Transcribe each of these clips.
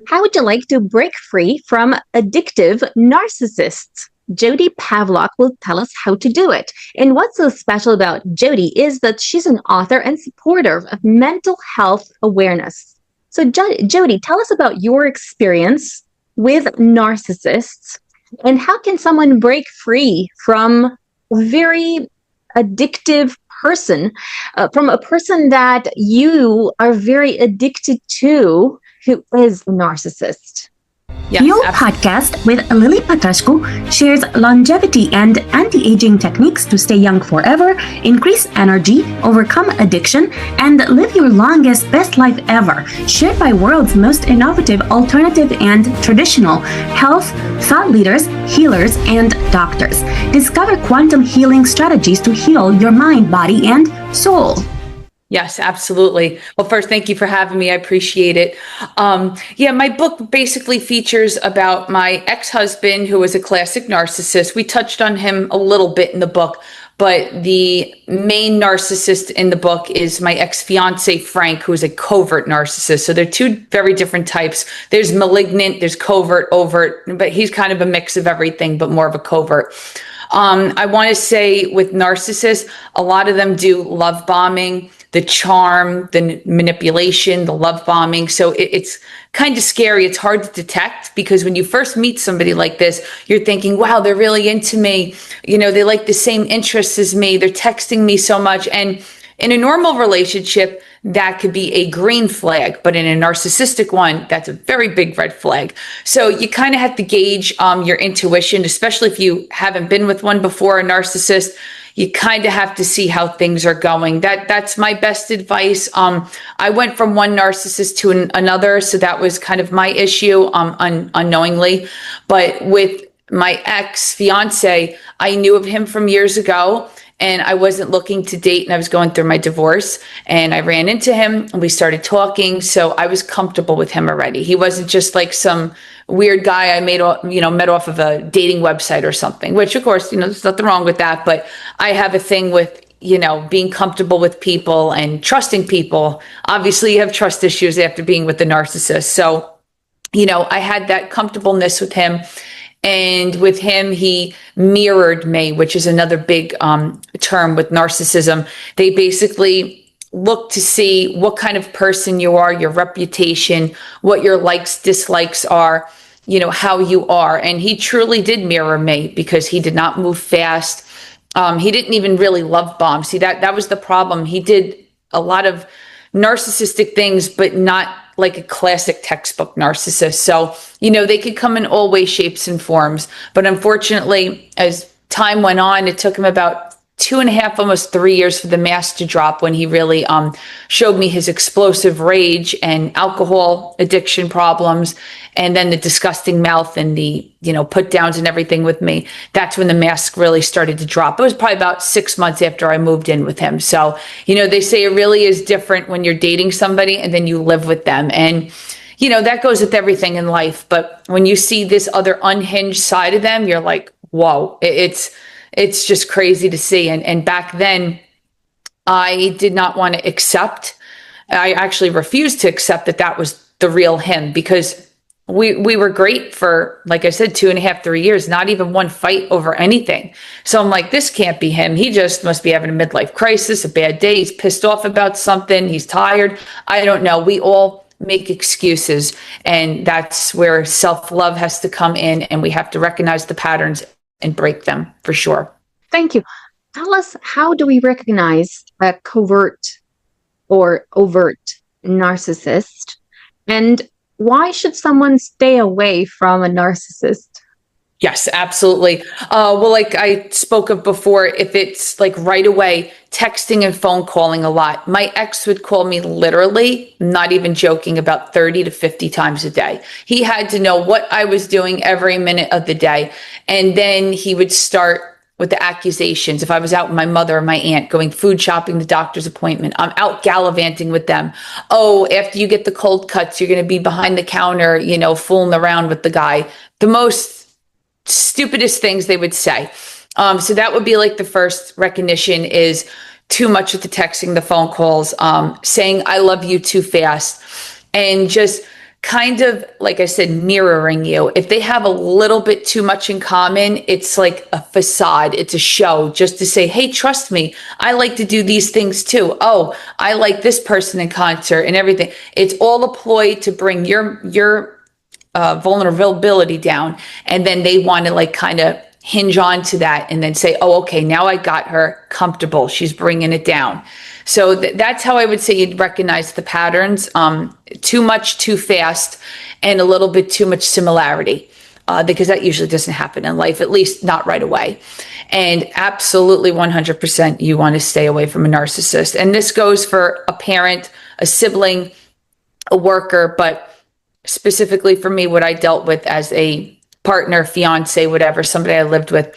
How would you like to break free from addictive narcissists? Jodi Pavlok will tell us how to do it. And what's so special about Jodi is that she's an author and supporter of mental health awareness. So, Jodi, tell us about your experience with narcissists and how can someone break free from a very addictive person, from a person that you are very addicted to, who is a narcissist. Yes, Your podcast with Lily Patrascu shares longevity and anti-aging techniques to stay young forever, increase energy, overcome addiction, and live your longest, best life ever. Shared by world's most innovative, alternative, and traditional health, thought leaders, healers, and doctors. Discover quantum healing strategies to heal your mind, body, and soul. Yes, absolutely. Well, first, thank you for having me. I appreciate it. My book basically features about my ex-husband, who was a classic narcissist. We touched on him a little bit in the book, but the main narcissist in the book is my ex-fiance, Frank, who is a covert narcissist. So they're two very different types. There's malignant, there's covert, overt, but he's kind of a mix of everything, but more of a covert. I want to say with narcissists, a lot of them do love bombing, the charm, the manipulation, the love bombing. So it's kind of scary. It's hard to detect because when you first meet somebody like this, you're thinking, wow, they're really into me. You know, they like the same interests as me. They're texting me so much. And in a normal relationship, that could be a green flag, but in a narcissistic one, that's a very big red flag. So you kind of have to gauge your intuition, especially if you haven't been with one before, a narcissist. You kind of have to see how things are going. That's my best advice. I went from one narcissist to another, so that was kind of my issue unknowingly. But with my ex-fiance, I knew of him from years ago, and I wasn't looking to date, and I was going through my divorce, and I ran into him, and we started talking, so I was comfortable with him already. He wasn't just like some weird guy I met off of a dating website or something, which of course, there's nothing wrong with that, but I have a thing with, being comfortable with people and trusting people. Obviously, you have trust issues after being with the narcissist. So, I had that comfortableness with him. And with him, he mirrored me, which is another big term with narcissism. They basically look to see what kind of person you are, your reputation, what your likes, dislikes are, how you are. And he truly did mirror me because he did not move fast. He didn't even really love bomb. See, that was the problem. He did a lot of narcissistic things, but not like a classic textbook narcissist. So, they could come in all ways, shapes, and forms. But unfortunately, as time went on, it took him about 2.5, almost 3 years for the mask to drop when he really showed me his explosive rage and alcohol addiction problems, and then the disgusting mouth and the put downs and everything with me. That's when the mask really started to drop. It was probably about 6 months after I moved in with him. So they say it really is different when you're dating somebody and then you live with them, and that goes with everything in life. But when you see this other unhinged side of them, you're like, whoa, it's just crazy to see. And back then, I did not want to accept. I actually refused to accept that was the real him, because we were great for, like I said, 2.5, 3 years, not even one fight over anything. So I'm like, this can't be him. He just must be having a midlife crisis, a bad day. He's pissed off about something. He's tired. I don't know. We all make excuses. And that's where self-love has to come in, and we have to recognize the patterns and break them for sure. Thank you. Tell us, how do we recognize a covert or overt narcissist? And why should someone stay away from a narcissist? Yes, absolutely. Well, like I spoke of before, if it's like right away, texting and phone calling a lot. My ex would call me literally, not even joking, about 30 to 50 times a day. He had to know what I was doing every minute of the day. And then he would start with the accusations. If I was out with my mother or my aunt going food shopping, the doctor's appointment, I'm out gallivanting with them. Oh, after you get the cold cuts, you're going to be behind the counter, fooling around with the guy. The most stupidest things they would say. So that would be like the first recognition is too much with the texting, the phone calls, saying I love you too fast, and just kind of, like I said, mirroring you. If they have a little bit too much in common, it's like a facade. It's a show just to say, hey, trust me, I like to do these things too. Oh, I like this person in concert and everything. It's all a ploy to bring your vulnerability down. And then they want to like kind of hinge on to that and then say, oh, okay, now I got her comfortable. She's bringing it down. So that's how I would say you'd recognize the patterns. Too much, too fast, and a little bit too much similarity, because that usually doesn't happen in life, at least not right away. And absolutely 100% you want to stay away from a narcissist. And this goes for a parent, a sibling, a worker, but specifically for me, what I dealt with as a partner, fiance, whatever, somebody I lived with,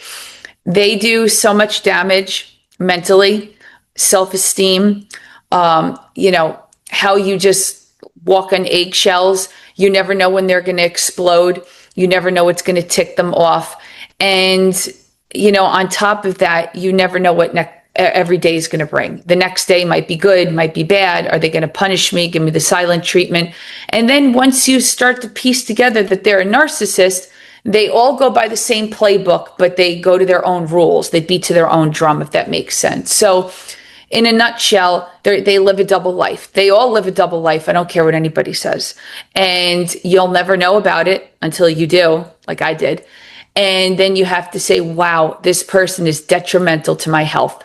they do so much damage mentally, self-esteem, how you just walk on eggshells. You never know when they're going to explode. You never know what's going to tick them off. And, on top of that, you never know what every day is going to bring. The next day might be good, might be bad. Are they going to punish me, give me the silent treatment? And then once you start to piece together that they're a narcissist, they all go by the same playbook, but they go to their own rules. They beat to their own drum, if that makes sense. So in a nutshell, they live a double life. They all live a double life. I don't care what anybody says. And you'll never know about it until you do, like I did. And then you have to say, wow, this person is detrimental to my health.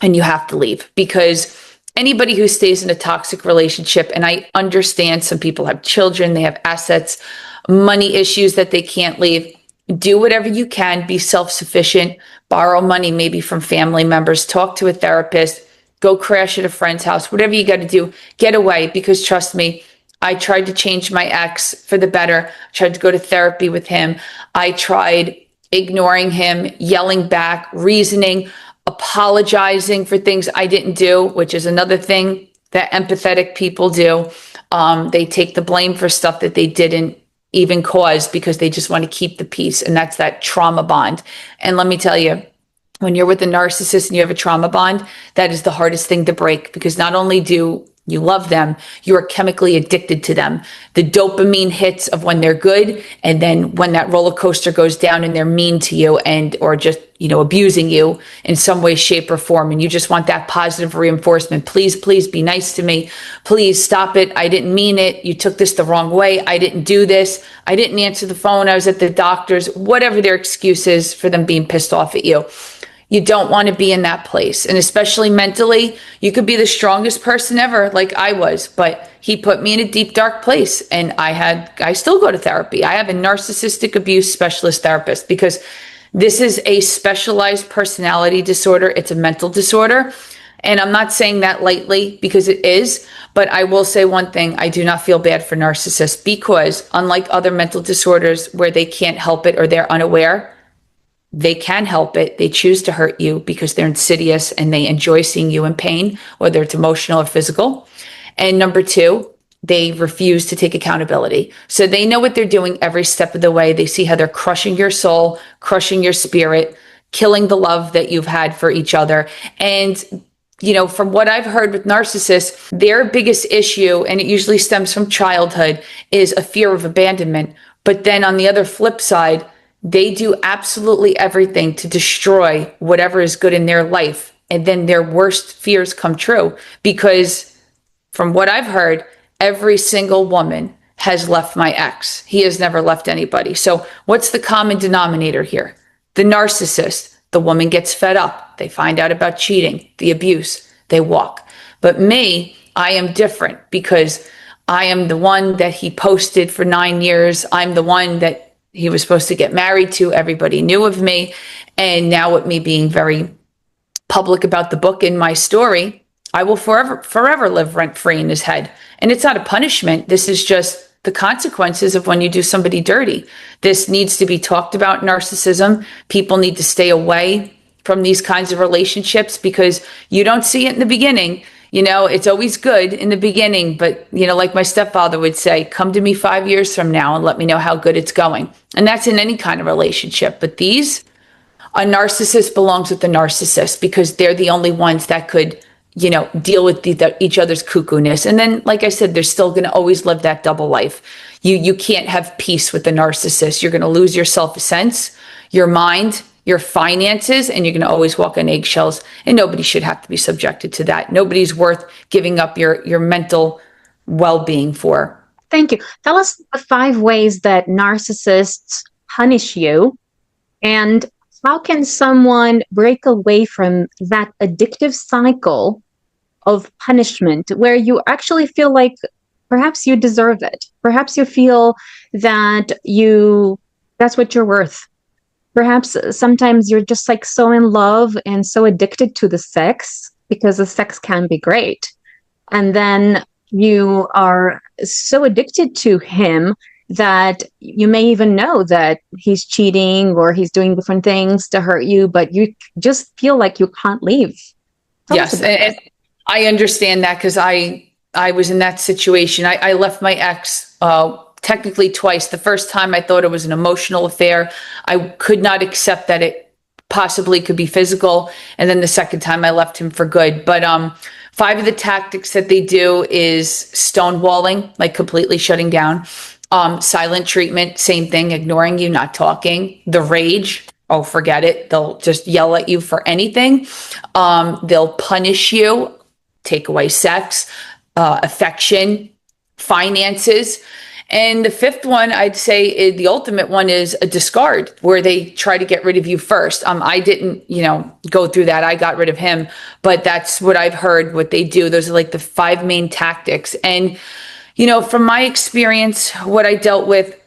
And you have to leave, because anybody who stays in a toxic relationship, and I understand some people have children, they have assets, money issues that they can't leave. Do whatever you can, be self-sufficient, borrow money maybe from family members, talk to a therapist, go crash at a friend's house, whatever you got to do, get away. Because trust me, I tried to change my ex for the better. I tried to go to therapy with him. I tried ignoring him, yelling back, reasoning, apologizing for things I didn't do, which is another thing that empathetic people do. They take the blame for stuff that they didn't even cause because they just want to keep the peace. And that's that trauma bond. And let me tell you, when you're with a narcissist and you have a trauma bond, that is the hardest thing to break, because not only do you love them, you are chemically addicted to them. The dopamine hits of when they're good, and then when that roller coaster goes down and they're mean to you or just, abusing you in some way, shape, or form. And you just want that positive reinforcement. Please, please be nice to me. Please stop it. I didn't mean it. You took this the wrong way. I didn't do this. I didn't answer the phone. I was at the doctor's, whatever their excuse is for them being pissed off at you. You don't want to be in that place. And especially mentally, you could be the strongest person ever, like I was, but he put me in a deep, dark place. And I still go to therapy. I have a narcissistic abuse specialist therapist, because this is a specialized personality disorder. It's a mental disorder. And I'm not saying that lightly, because it is, but I will say one thing. I do not feel bad for narcissists, because unlike other mental disorders where they can't help it or they're unaware, they can help it. They choose to hurt you because they're insidious and they enjoy seeing you in pain, whether it's emotional or physical. And number two, they refuse to take accountability. So they know what they're doing every step of the way. They see how they're crushing your soul, crushing your spirit, killing the love that you've had for each other. And, from what I've heard with narcissists, their biggest issue, and it usually stems from childhood, is a fear of abandonment. But then on the other flip side, they do absolutely everything to destroy whatever is good in their life. And then their worst fears come true, because from what I've heard, every single woman has left my ex. He has never left anybody. So what's the common denominator here? The narcissist. The woman gets fed up. They find out about cheating, the abuse. They walk. But me, I am different, because I am the one that he posted for 9 years. I'm the one that he was supposed to get married to. Everybody knew of me. And now with me being very public about the book in my story, I will forever live rent-free in his head. And it's not a punishment. This is just the consequences of when you do somebody dirty. This needs to be talked about, narcissism. People need to stay away from these kinds of relationships, because you don't see it in the beginning. It's always good in the beginning, but, like my stepfather would say, come to me 5 years from now and let me know how good it's going. And that's in any kind of relationship. But a narcissist belongs with the narcissist, because they're the only ones that could deal with each other's cuckoo-ness. And then, like I said, they're still going to always live that double life. You can't have peace with the narcissist. You're going to lose your self-sense, your mind, your finances, and you're going to always walk on eggshells. And nobody should have to be subjected to that. Nobody's worth giving up your mental well-being for. Thank you. Tell us the 5 ways that narcissists punish you, and how can someone break away from that addictive cycle of punishment where you actually feel like perhaps you deserve it. Perhaps you feel that that's what you're worth. Perhaps sometimes you're just like so in love and so addicted to the sex because the sex can be great. And then you are so addicted to him that you may even know that he's cheating or he's doing different things to hurt you, but you just feel like you can't leave. Yes, and I understand that because I was in that situation. I left my ex technically twice. The first time I thought it was an emotional affair. I could not accept that it possibly could be physical. And then the second time I left him for good. But 5 of the tactics that they do is stonewalling, like completely shutting down. Silent treatment, same thing, ignoring you, not talking. The rage, oh, forget it. They'll just yell at you for anything. They'll punish you, take away sex, affection, finances. And the 5th one, I'd say is the ultimate one is a discard, where they try to get rid of you first. I didn't, go through that. I got rid of him, but that's what I've heard what they do. Those are like the 5 main tactics. And from my experience, what I dealt with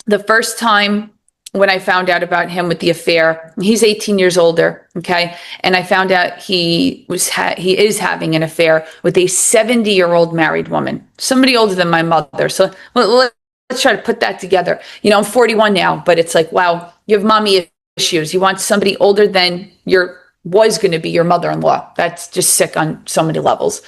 the first time when I found out about him with the affair, he's 18 years older. Okay. And I found out he is having an affair with a 70-year-old married woman, somebody older than my mother. So let's try to put that together. I'm 41 now, but it's like, wow, you have mommy issues. You want somebody older than was going to be your mother-in-law. That's just sick on so many levels.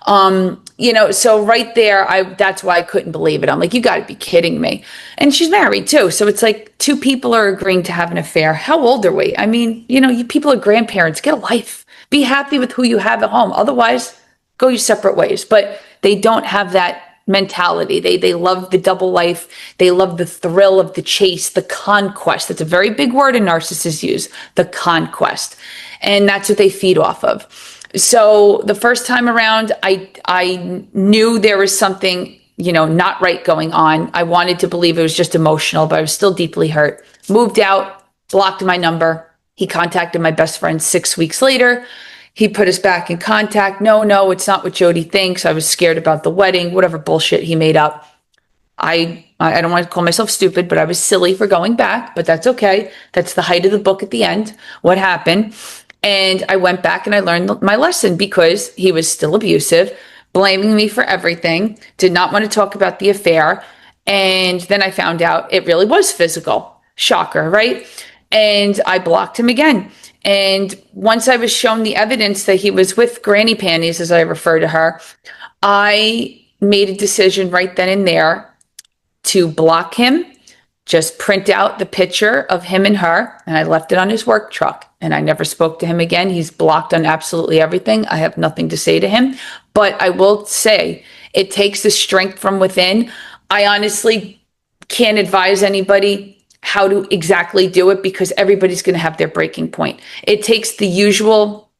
So right there, that's why I couldn't believe it. I'm like, you got to be kidding me. And she's married too. So it's like 2 people are agreeing to have an affair. How old are we? I mean, you people are grandparents, get a life, be happy with who you have at home. Otherwise, go your separate ways. But they don't have that mentality. They love the double life. They love the thrill of the chase, the conquest. That's a very big word a narcissist use, the conquest. And that's what they feed off of. So the first time around, I knew there was something, not right going on. I wanted to believe it was just emotional, but I was still deeply hurt. Moved out, blocked my number. He contacted my best friend 6 weeks later. He put us back in contact. No, it's not what Jodi thinks. I was scared about the wedding, whatever bullshit he made up. I don't want to call myself stupid, but I was silly for going back, but that's okay. That's the height of the book at the end. What happened? And I went back and I learned my lesson because he was still abusive, blaming me for everything, did not want to talk about the affair. And then I found out it really was physical. Shocker, right? And I blocked him again. And once I was shown the evidence that he was with granny panties, as I refer to her, I made a decision right then and there to block him, just print out the picture of him and her, and I left it on his work truck. And I never spoke to him again. He's blocked on absolutely everything. I have nothing to say to him. But I will say it takes the strength from within. I honestly can't advise anybody how to exactly do it because everybody's going to have their breaking point. It takes the usual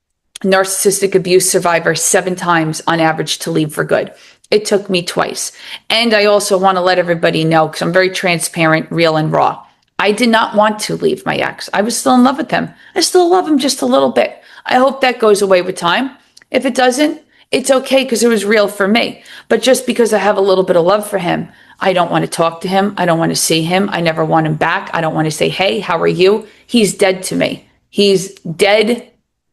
narcissistic abuse survivor 7 times on average to leave for good. It took me twice. And I also want to let everybody know, because I'm very transparent, real, and raw. I did not want to leave my ex. I was still in love with him. I still love him just a little bit. I hope that goes away with time. If it doesn't, it's okay because it was real for me. But just because I have a little bit of love for him, I don't want to talk to him. I don't want to see him. I never want him back. I don't want to say, hey, how are you? He's dead to me. He's dead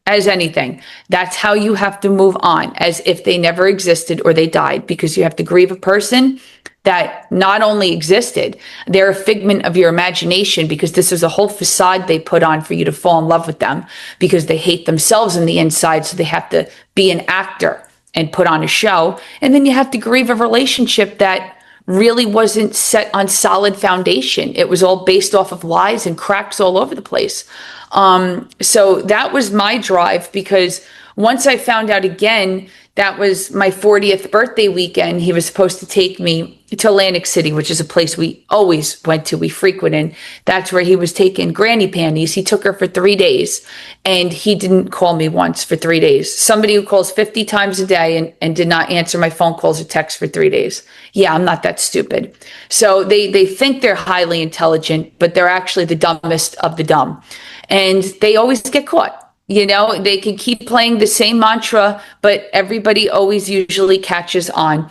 as anything. That's how you have to move on, as if they never existed or they died, because you have to grieve a person that not only existed, they're a figment of your imagination, because this is a whole facade they put on for you to fall in love with them, because they hate themselves on the inside. So they have to be an actor and put on a show. And then you have to grieve a relationship that really wasn't set on solid foundation. It was all based off of lies and cracks all over the place. So that was my drive, because Once I found out again, that was my 40th birthday weekend. He was supposed to take me to Atlantic City, which is a place we always went to, we frequented. That's where he was taking Granny Panties. He took her for 3 days, and he didn't call me once for 3 days. Somebody who calls 50 times a day and did not answer my phone calls or texts for 3 days. Yeah, I'm not that stupid. So they think they're highly intelligent, but they're actually the dumbest of the dumb. And they always get caught. You know, they can keep playing the same mantra, but everybody always usually catches on.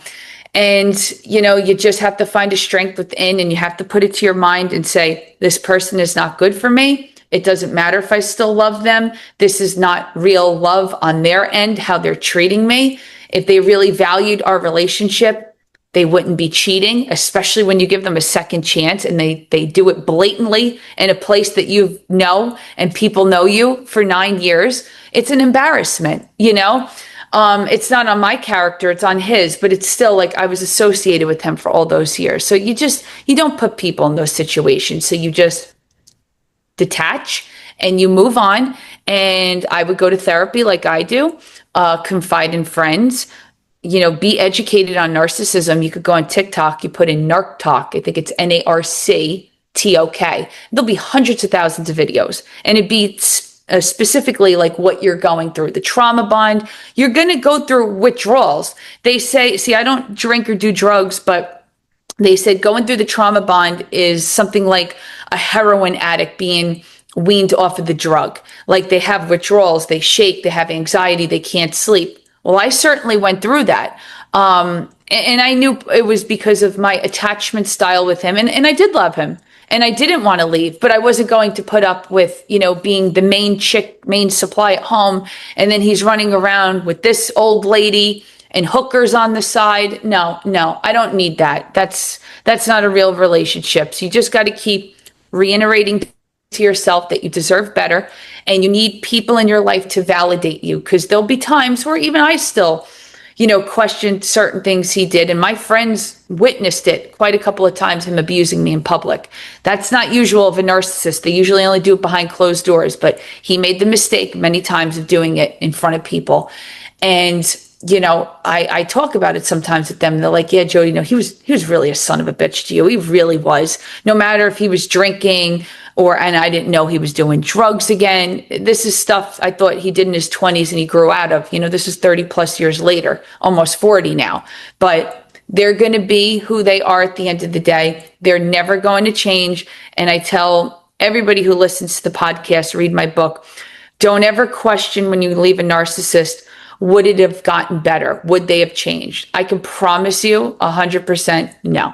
And, you know, you just have to find a strength within, and you have to put it to your mind and say, this person is not good for me. It doesn't matter if I still love them. This is not real love on their end, how they're treating me. If they really valued our relationship, they wouldn't be cheating, especially when you give them a second chance and they do it blatantly in a place that you know and people know you for 9 years. It's an embarrassment, you know? It's not on my character, it's on his, but it's still like I was associated with him for all those years. So you don't put people in those situations. So you just detach and you move on. And I would go to therapy like I do, confide in friends. You know, be educated on narcissism. You could go on TikTok, you put in Narc Talk. I think it's NARCTOK. There'll be hundreds of thousands of videos, and it'd be specifically like what you're going through, the trauma bond. You're going to go through withdrawals. They say, see, I don't drink or do drugs, but they said going through the trauma bond is something like a heroin addict being weaned off of the drug. Like they have withdrawals, they shake, they have anxiety, they can't sleep. Well, I certainly went through that. And I knew it was because of my attachment style with him. And I did love him. And I didn't want to leave, but I wasn't going to put up with, you know, being the main supply at home. And then he's running around with this old lady and hookers on the side. No, I don't need that. That's not a real relationship. So you just got to keep reiterating to yourself that you deserve better, and you need people in your life to validate you, because there'll be times where even I still, you know, questioned certain things he did, and my friends witnessed it quite a couple of times, him abusing me in public. That's not usual of a narcissist. They usually only do it behind closed doors, but he made the mistake many times of doing it in front of people. And you know, I talk about it sometimes with them. They're like, yeah, Jodi, no, he was really a son of a bitch to you. He really was. No matter if he was drinking and I didn't know he was doing drugs again. This is stuff I thought he did in his 20s and he grew out of. You know, this is 30 plus years later, almost 40 now. But they're going to be who they are at the end of the day. They're never going to change. And I tell everybody who listens to the podcast, read my book, don't ever question when you leave a narcissist, would it have gotten better? Would they have changed? I can promise you 100% no.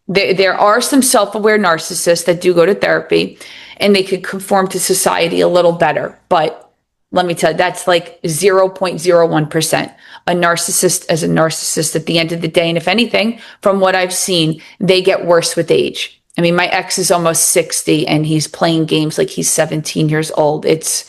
There are some self-aware narcissists that do go to therapy and they could conform to society a little better. But let me tell you, that's like 0.01%. A narcissist as a narcissist at the end of the day. And if anything, from what I've seen, they get worse with age. I mean, my ex is almost 60 and he's playing games like he's 17 years old. It's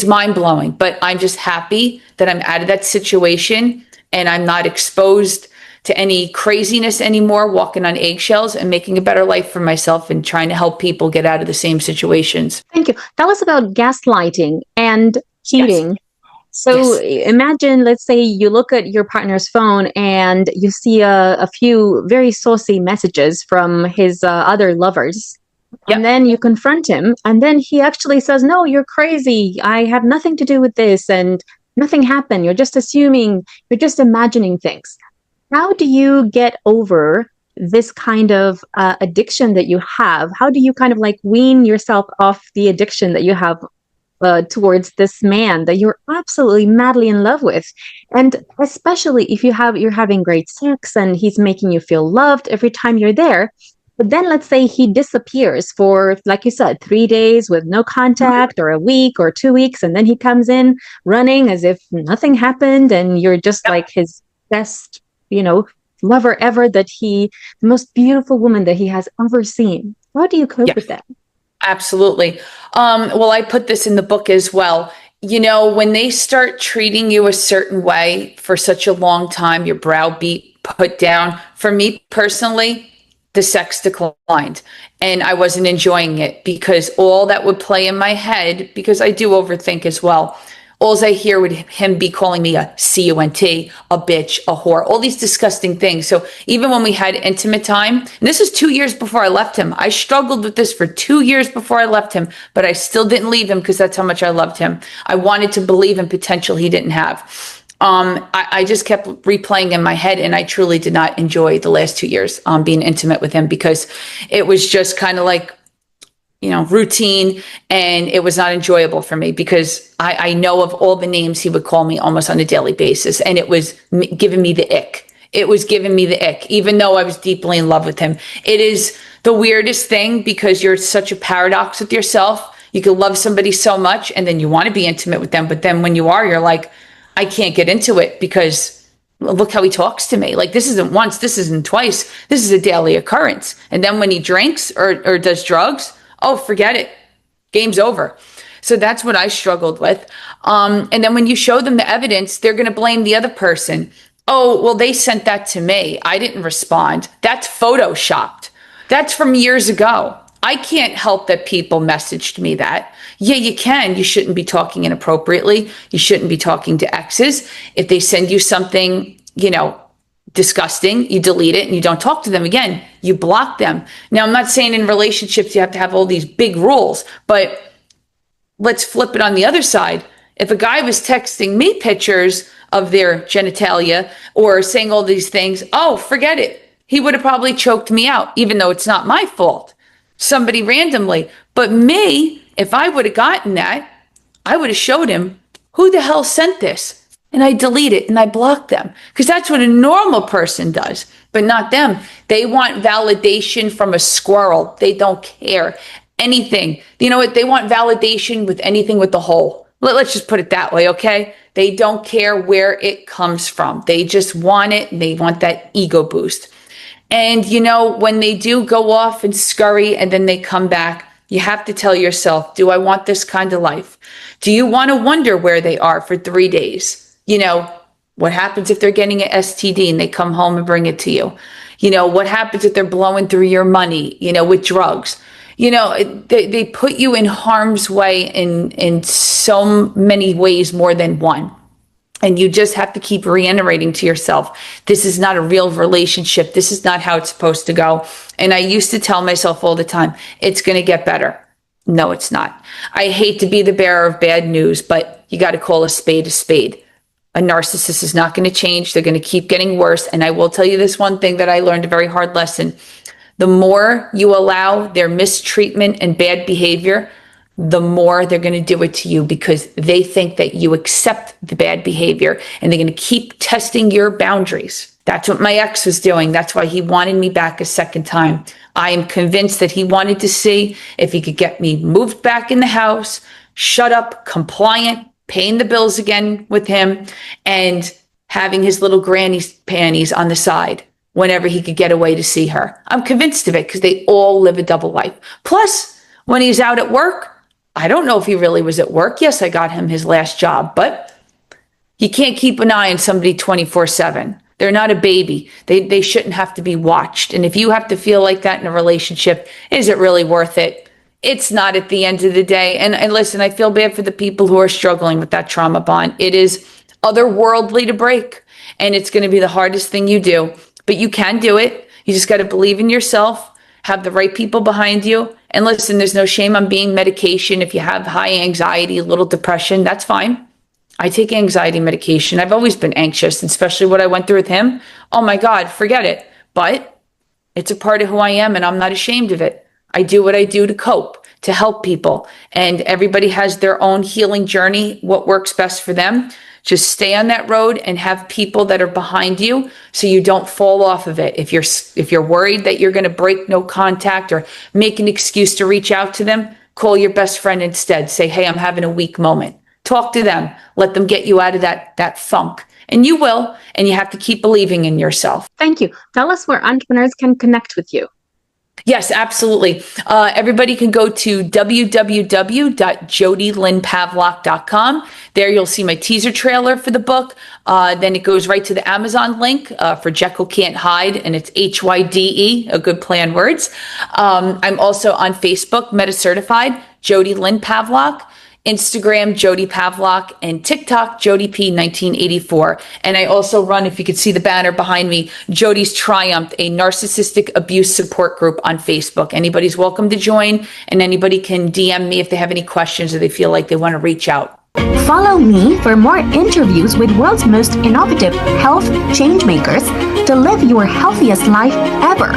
mind-blowing, but I'm just happy that I'm out of that situation and I'm not exposed to any craziness anymore, walking on eggshells and making a better life for myself and trying to help people get out of the same situations. Thank you. Tell us about gaslighting and cheating. Yes. So imagine, let's say you look at your partner's phone and you see a few very saucy messages from his other lovers. Yep. And then you confront him and then he actually says, no, you're crazy. I have nothing to do with this and nothing happened. You're just assuming, you're just imagining things. How do you get over this kind of addiction that you have? How do you kind of like wean yourself off the addiction that you have towards this man that you're absolutely madly in love with? And especially if you're having great sex and he's making you feel loved every time you're there. But then let's say he disappears for, like you said, 3 days with no contact, or a week or 2 weeks. And then he comes in running as if nothing happened. And you're just like his best, lover ever, the most beautiful woman that he has ever seen. How do you cope with that? Absolutely. Well, I put this in the book as well. When they start treating you a certain way for such a long time, your browbeat put down. For me personally, the sex declined and I wasn't enjoying it because all that would play in my head, because I do overthink as well, All I hear would him be calling me a cunt, a bitch, a whore, all these disgusting things. So even when we had intimate time, and this is 2 years before I left him, I struggled with this for 2 years before I left him, but I still didn't leave him because that's how much I loved him. I wanted to believe in potential he didn't have. I just kept replaying in my head, and I truly did not enjoy the last 2 years being intimate with him because it was just kind of like, routine, and it was not enjoyable for me because I know of all the names he would call me almost on a daily basis, and it was giving me the ick. It was giving me the ick, even though I was deeply in love with him. It is the weirdest thing because you're such a paradox with yourself. You can love somebody so much, and then you want to be intimate with them, but then when you are, you're like, I can't get into it because look how he talks to me. Like, this isn't once, this isn't twice, this is a daily occurrence. And then when he drinks or does drugs, oh, forget it. Game's over. So that's what I struggled with. And then when you show them the evidence, they're going to blame the other person. Oh, well, they sent that to me. I didn't respond. That's photoshopped. That's from years ago. I can't help that people messaged me that. Yeah, you can. You shouldn't be talking inappropriately. You shouldn't be talking to exes. If they send you something, disgusting, you delete it and you don't talk to them again. You block them. Now, I'm not saying in relationships you have to have all these big rules, but let's flip it on the other side. If a guy was texting me pictures of their genitalia or saying all these things, oh, forget it. He would have probably choked me out, even though it's not my fault. Somebody randomly. But me, if I would have gotten that, I would have showed him who the hell sent this. And I delete it and I block them because that's what a normal person does, but not them. They want validation from a squirrel. They don't care anything. You know what? They want validation with anything with the hole. Let's just put it that way. Okay. They don't care where it comes from. They just want it. And they want that ego boost. And when they do go off and scurry and then they come back, you have to tell yourself, do I want this kind of life? Do you want to wonder where they are for 3 days? What happens if they're getting an STD and they come home and bring it to you? What happens if they're blowing through your money, with drugs? They put you in harm's way in so many ways more than one. And you just have to keep reiterating to yourself, this is not a real relationship. This is not how it's supposed to go. And I used to tell myself all the time, it's going to get better. No, it's not. I hate to be the bearer of bad news, but you got to call a spade a spade. A narcissist is not going to change. They're going to keep getting worse. And I will tell you this one thing that I learned, a very hard lesson. The more you allow their mistreatment and bad behavior, the more they're going to do it to you because they think that you accept the bad behavior and they're going to keep testing your boundaries. That's what my ex was doing. That's why he wanted me back a second time. I am convinced that he wanted to see if he could get me moved back in the house, shut up, compliant, paying the bills again with him, and having his little granny's panties on the side whenever he could get away to see her. I'm convinced of it because they all live a double life. Plus, when he's out at work, I don't know if he really was at work. Yes, I got him his last job, but you can't keep an eye on somebody 24/7. They're not a baby. They shouldn't have to be watched. And if you have to feel like that in a relationship, is it really worth it? It's not at the end of the day. And listen, I feel bad for the people who are struggling with that trauma bond. It is otherworldly to break, and it's going to be the hardest thing you do. But you can do it. You just got to believe in yourself, have the right people behind you. And listen, there's no shame on being medication. If you have high anxiety, a little depression, that's fine. I take anxiety medication. I've always been anxious, especially what I went through with him. Oh my God, forget it. But it's a part of who I am, and I'm not ashamed of it. I do what I do to cope, to help people. And everybody has their own healing journey, what works best for them. Just stay on that road and have people that are behind you so you don't fall off of it. If you're worried that you're going to break no contact or make an excuse to reach out to them, call your best friend instead. Say, hey, I'm having a weak moment. Talk to them. Let them get you out of that funk. And you will. And you have to keep believing in yourself. Thank you. Tell us where entrepreneurs can connect with you. Yes, absolutely. Everybody can go to www.jodilynpavlock.com. There you'll see my teaser trailer for the book. Then it goes right to the Amazon link for Jekyll Can't Hide, and it's HYDE, a good play on words. I'm also on Facebook, Meta Certified, Jodi Lynn Pavlock. Instagram, Jodi Pavlok, and TikTok, Jodi P 1984. And I also run, if you could see the banner behind me, Jodi's Triumph, a narcissistic abuse support group on Facebook. Anybody's welcome to join, and anybody can DM me if they have any questions or they feel like they want to reach out. Follow me for more interviews with world's most innovative health change makers to live your healthiest life ever.